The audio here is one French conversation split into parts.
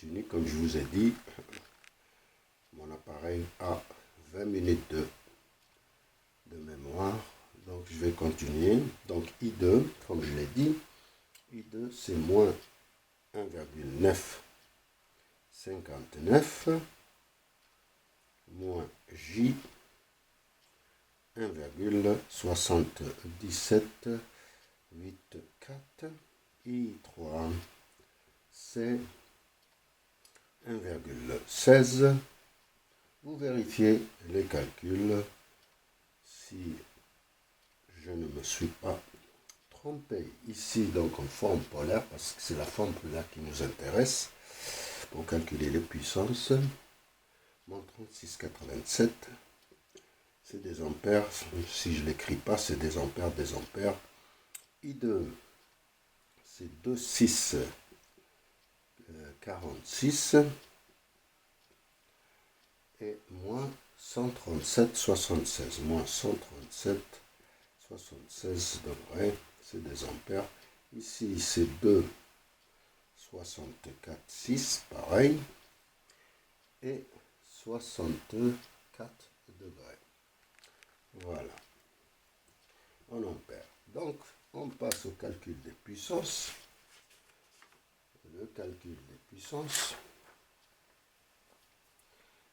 continue. Comme je vous ai dit, mon appareil a 20 minutes de mémoire. Donc je vais continuer. Donc I2, comme je l'ai dit, I2 c'est moins 1,959 moins J 1,7784. I3 c'est 1,16. Vous vérifiez les calculs si je ne me suis pas trompé. Ici, donc en forme polaire, parce que c'est la forme polaire qui nous intéresse pour calculer les puissances. Mon 3687, c'est des ampères. Si je ne l'écris pas, c'est des ampères, des ampères. I2, c'est 2,646 et moins 137,76. Moins 137,76 degrés, c'est des ampères. Ici, c'est 2,64,6, pareil. Et 64 degrés. Voilà. En ampères. Donc, on passe au calcul des puissances. Le calcul des puissances.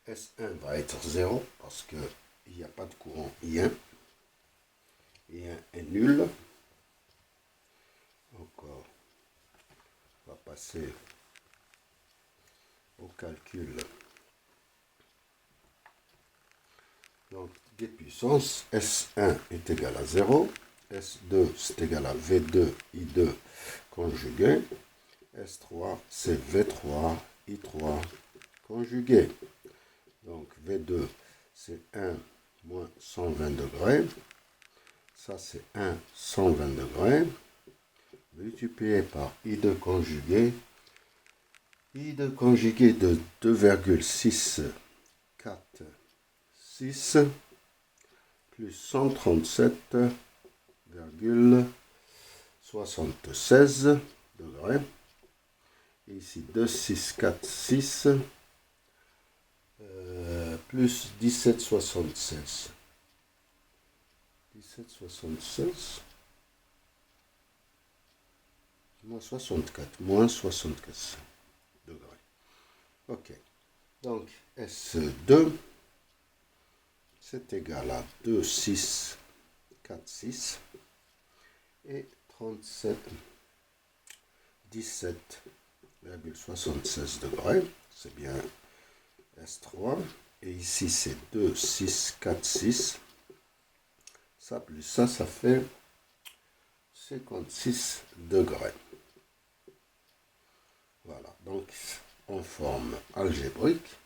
S1 va être 0 parce qu'il n'y a pas de courant I1. I1 est nul. Encore, on va passer au calcul. Donc, des puissances. S1 est égal à 0. S2 c'est égal à V2 I2 conjugué. S3 c'est V3 I3 conjugué. Donc V2 c'est 1 moins 120 degrés. Ça c'est 1 120 degrés. Multiplié par I2 conjugué. I2 conjugué de 2,646 plus 137,76 degrés. Et ici 2,646 plus 17,76. 17,76 moins 64. Moins 64 degrés. Ok. Donc S2 c'est égal à 2,646 et 17,76 degrés. C'est bien S3. Et ici, c'est 2,646. Ça plus ça fait 56 degrés. Voilà. Donc, en forme algébrique,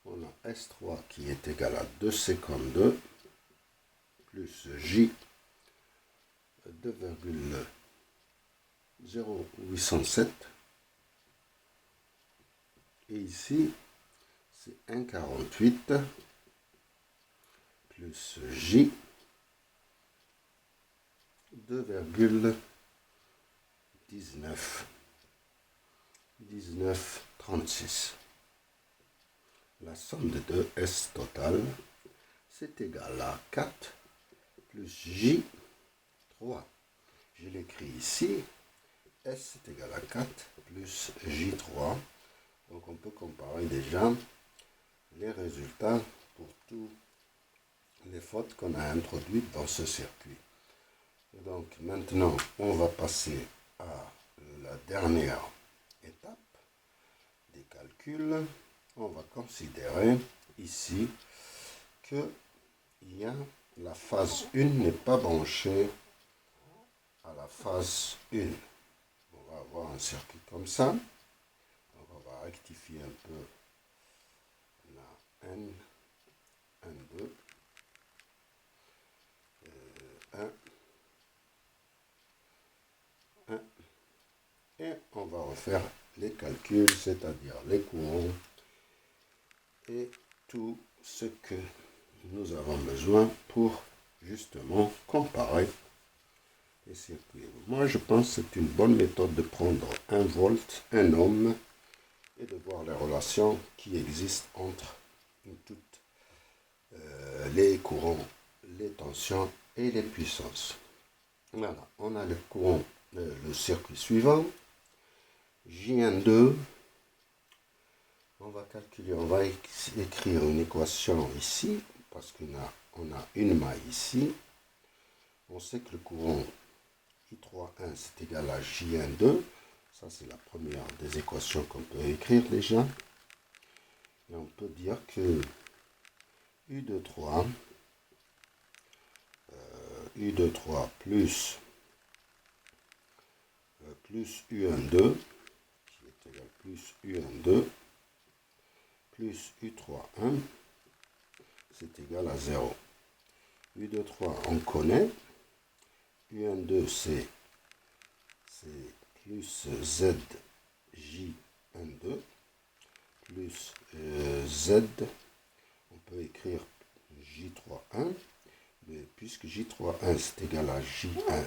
on a S3 qui est égal à 2,52 plus J 2,0807. Et ici, c'est 1,48 plus J 19,36. La somme de deux S total, c'est égal à 4 plus J 3. Je l'écris ici. S est égal à 4 plus J3. Donc on peut comparer déjà les résultats pour toutes les fautes qu'on a introduites dans ce circuit. Et donc maintenant, on va passer à la dernière étape des calculs. On va considérer ici que la phase 1 n'est pas branchée à la phase 1. On va avoir un circuit comme ça. Donc on va rectifier un peu la N, N2, 1, 1, et on va refaire les calculs, c'est-à-dire les courants et tout ce que nous avons besoin pour justement comparer les circuits. Moi, je pense que c'est une bonne méthode de prendre 1 volt, 1 ohm et de voir les relations qui existent entre toutes les courants, les tensions et les puissances. Voilà, on a le courant, le circuit suivant, J1,2. On va calculer, on va écrire une équation ici, parce qu'on a une maille ici. On sait que le courant I3,1 c'est égal à J1,2. Ça, c'est la première des équations qu'on peut écrire déjà. Et on peut dire que U23 plus U12 qui est égal à plus U12 plus U31 c'est égal à 0. U23 on connaît, U12 c'est plus ZJ12 plus Z, on peut écrire J31, mais puisque J31 c'est égal à J1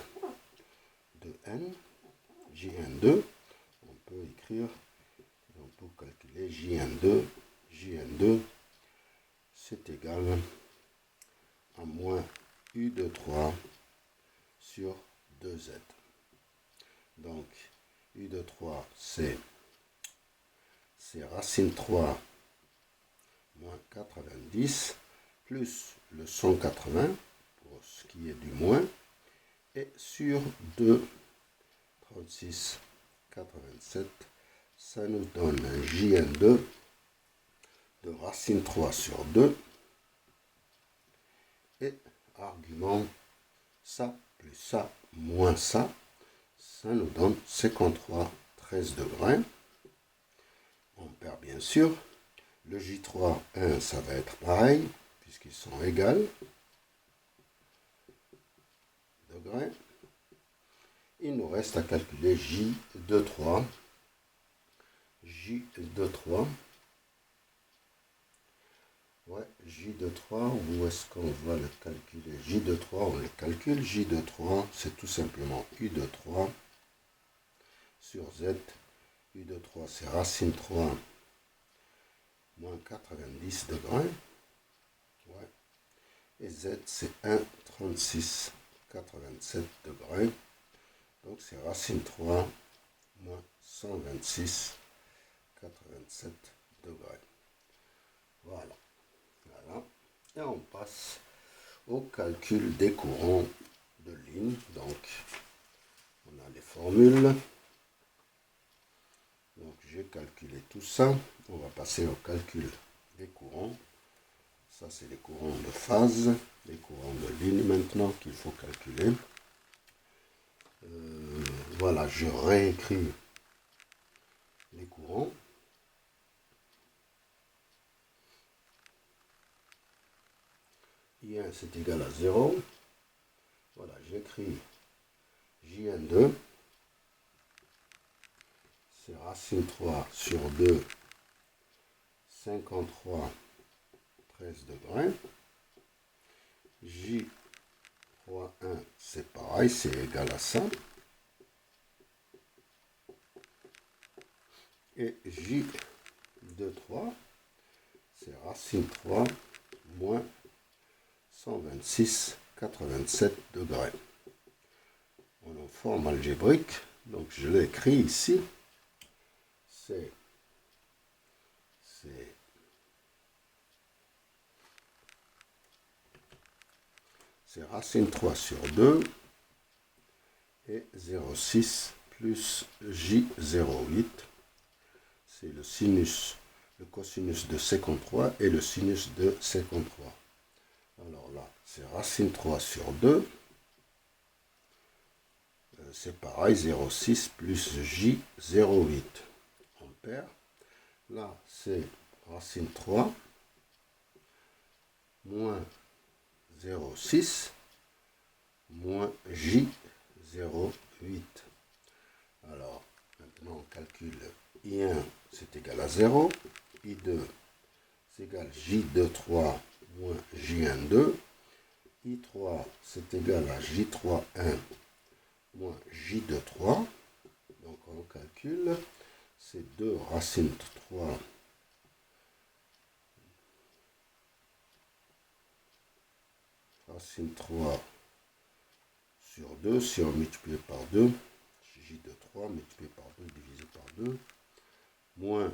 de N, J12, on peut écrire, on peut calculer J12 c'est égal à moins U23 sur 2Z. Donc U23 c'est racine 3 moins 90 plus le 180 pour ce qui est du moins et sur 2 36 87, ça nous donne un J12 de racine 3 sur 2 et argument ça plus ça moins ça, ça nous donne 53,13 degrés. On perd bien sûr. Le J3,1 ça va être pareil puisqu'ils sont égaux degrés. Il nous reste à calculer J23. Ouais, J23, où est-ce qu'on va le calculer? J23, on le calcule. J23, c'est tout simplement U23 sur Z. U23, c'est racine 3 moins 90 degrés. Ouais. Et Z, c'est 1,36 87 degrés. Donc, c'est racine 3 moins 126 87 degrés. Voilà. Et on passe au calcul des courants de ligne. Donc, on a les formules. Donc, j'ai calculé tout ça. On va passer au calcul des courants. Ça, c'est les courants de phase, les courants de ligne maintenant qu'il faut calculer. Voilà, je réécris les courants. I1 c'est égal à 0. Voilà, j'écris J12. C'est racine 3 sur 2, 53, 13 degrés. J3,1 c'est pareil, c'est égal à ça. Et J23 c'est racine 3 moins 126, 87 degrés. En forme algébrique, donc je l'écris ici. C'est racine 3 sur 2 et 0,6 plus J08. C'est le sinus, le cosinus de 53 et le sinus de 53. Alors là, c'est racine 3 sur 2. C'est pareil, 0,6 plus J08. On perd. Là, c'est racine 3 moins 0,6 moins J08. Alors, maintenant, on calcule I1, c'est égal à 0. I2, c'est égal à J23 moins J12. I3, c'est égal à J31 moins J23. Donc, on calcule. c'est 2 racine 3 racine 3 sur 2, si on multiplie par 2, j de 3 multiplié par 2 divisé par 2, moins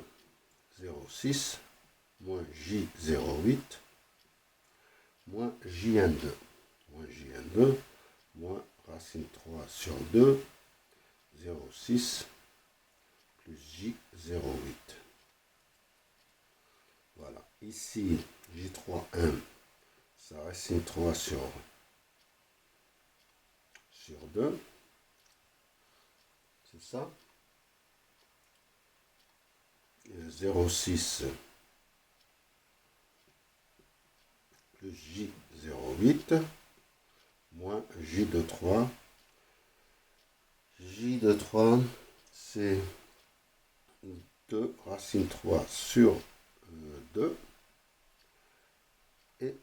0,6, moins J0,8, moins J12, moins J12, moins racine 3 sur 2, 0,6, plus J0,8. Voilà, ici, J31, ça racine 3 sur 2, c'est ça. 0,6 plus J0,8 moins J de 3. J de 3, c'est 2 racine 3 sur 2 et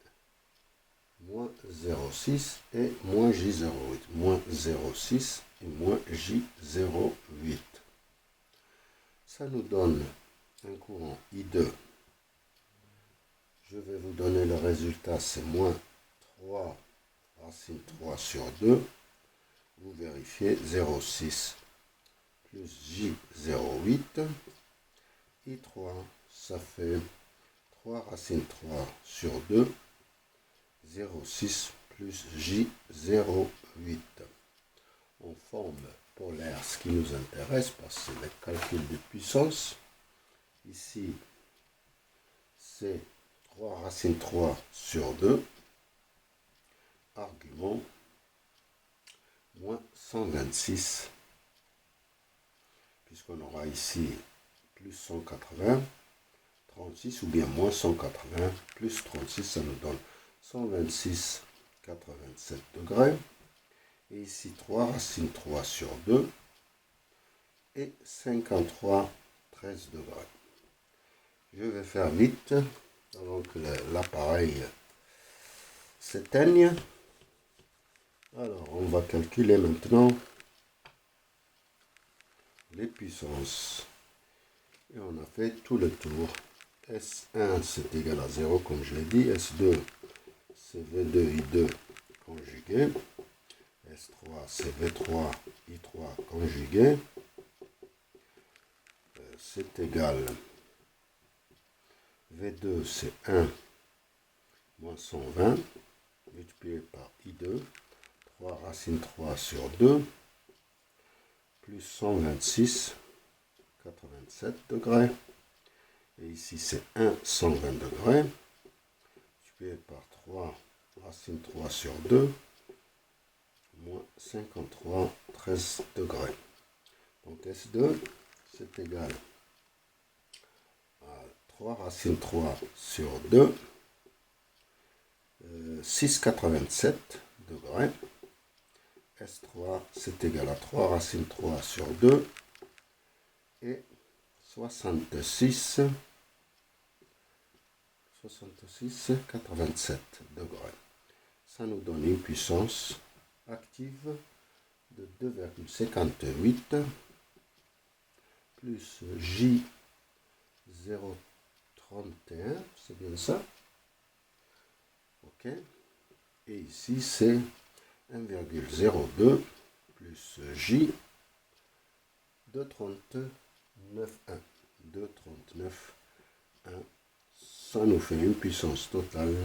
moins 0,6 et moins J0,8. Moins 0,6 et moins J0,8. Ça nous donne un courant I2. Je vais vous donner le résultat, c'est moins 3 racine 3 sur 2. Vous vérifiez 0,6 plus J0,8. I3, ça fait 3 racine 3 sur 2. 0,6 plus J0,8. On forme polaire ce qui nous intéresse parce que c'est le calcul de puissance. Ici, c'est 3 racine 3 sur 2. Argument, moins 126. Puisqu'on aura ici plus 180, 36 ou bien moins 180, plus 36, ça nous donne 126, 87 degrés. Et ici 3 racine 3 sur 2 et 53, 13 degrés. Je vais faire vite avant que l'appareil s'éteigne. Alors, on va calculer maintenant les puissances. Et on a fait tout le tour. S1, c'est égal à 0, comme je l'ai dit. S2, c'est V2, I2 conjugué. S3, c'est V3, I3 conjugué. C'est égal. V2, c'est 1 moins 120, multiplié par I2. 3 racine 3 sur 2, plus 126, 87 degrés. Et ici, c'est 1, 120 degrés. Multiplié par 3 racine 3 sur 2, moins 53, 13 degrés. Donc S2, c'est égal à 3 racine 3 sur 2, 6,87 degrés. S3, c'est égal à 3 racine 3 sur 2 et 66, 87 degrés. Ça nous donne une puissance active de 2,58 plus J0,31, c'est bien ça. OK. Et ici, c'est 1,02 plus J de 39,1. 2,39,1. Ça nous fait une puissance totale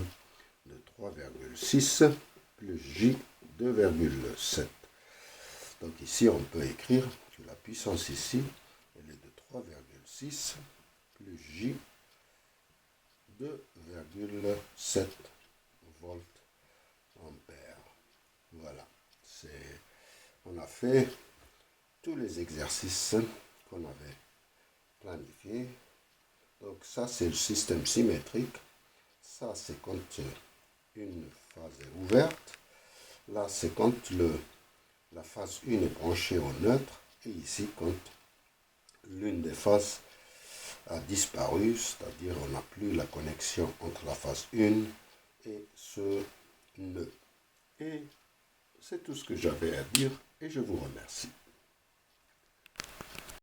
de 3,6 plus J 2,7. Donc ici, on peut écrire que la puissance ici, elle est de 3,6 plus J 2,7 volts ampères. Voilà. On a fait tous les exercices qu'on avait planifiés. Donc ça, c'est le système symétrique. Ça, c'est quand une phase est ouverte. Là, c'est quand la phase 1 est branchée au neutre. Et ici, quand l'une des phases a disparu, c'est-à-dire on n'a plus la connexion entre la phase 1 et ce nœud. Et c'est tout ce que j'avais à dire et je vous remercie.